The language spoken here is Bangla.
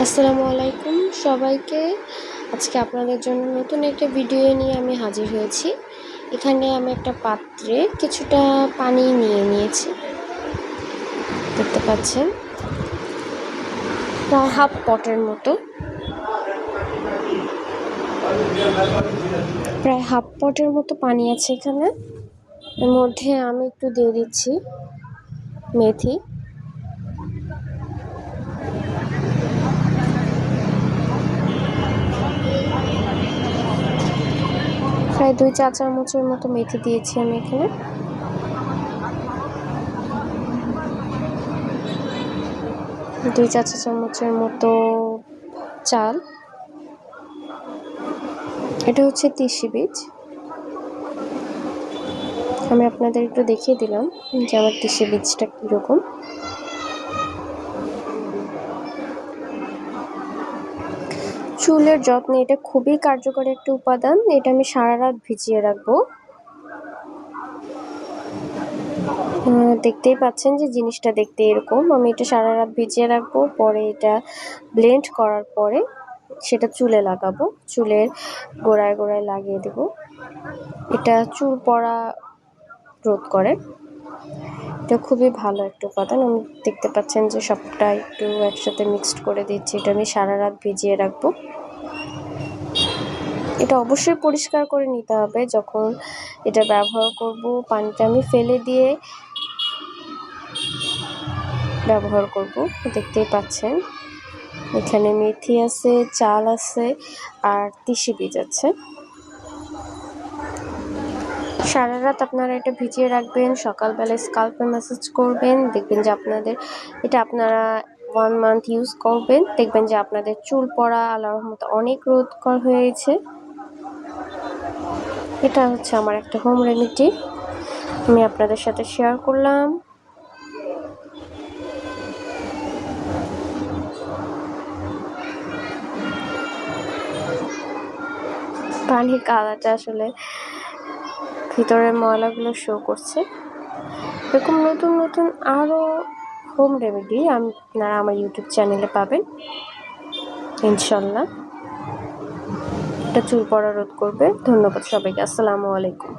আসসালামু আলাইকুম সবাইকে। আজকে আপনাদের জন্য নতুন একটা ভিডিও নিয়ে আমি হাজির হয়েছি। এখানে আমি একটা পাত্রে কিছুটা পানি নিয়ে নিয়েছি, দেখতে পাচ্ছেন প্রায় হাফ পটের মতো। পানি আছে এখানে। এর মধ্যে আমি একটু দিয়ে দিচ্ছি মেথি, প্রায় 2 চা চামচের মতো মেথি দিয়েছি আমি এখানে। দুই চা চামচের মতো চাল, এটা হচ্ছে তিসি বীজ। আমি আপনাদের একটু দেখিয়ে দিলাম যে আমার তিসি বীজটা কীরকম। চুলের যত্নে এটা খুবই কার্যকরী একটা উপাদান। এটা আমি সারা রাত ভিজিয়ে রাখবো। দেখতেই পাচ্ছেন যে জিনিসটা দেখতে এরকম। আমি এটা সারা রাত ভিজিয়ে রাখবো, পরে এটা ব্লেন্ড করার পরে সেটা চুলে লাগাবো, চুলের গোড়ায় গোড়ায় লাগিয়ে দেব। এটা চুল পড়া রোধ করে। এটা খুবই ভালো একটা উপাদান। আমি দেখতে পাচ্ছেন যে সবটা একটু একসাথে মিক্সড করে দিচ্ছি। এটা আমি সারা রাত ভিজিয়ে রাখবো। এটা অবশ্যই পরিষ্কার করে নিতে হবে। যখন এটা ব্যবহার করব, পানিটা আমি ফেলে দিয়ে ব্যবহার করব। দেখতেই পাচ্ছেন এখানে মেথি আছে, চাল আছে আর তিসি বীজ আছে। সারা রাত আপনারা এটা ভিজিয়ে রাখবেন, সকালবেলায় স্কাল্পে ম্যাসাজ করবেন। দেখবেন যে আপনারা 1 মান্থ ইউজ করবেন, দেখবেন যে আপনাদের চুল পড়া আল্লাহর রহমতে অনেক রোধ হয়েছে। এটা হচ্ছে আমার একটা হোম রেমেডি, আমি আপনাদের সাথে শেয়ার করলাম। পানির কালারটা আসলে ভিতরের ময়লাগুলো শো করছে। এরকম নতুন নতুন আরও হোম রেমেডি আপনারা আমার ইউটিউব চ্যানেলে পাবেন ইনশাল্লাহ। এটা চুল পড়া রোধ করবে। ধন্যবাদ সবাইকে। আসসালামু আলাইকুম।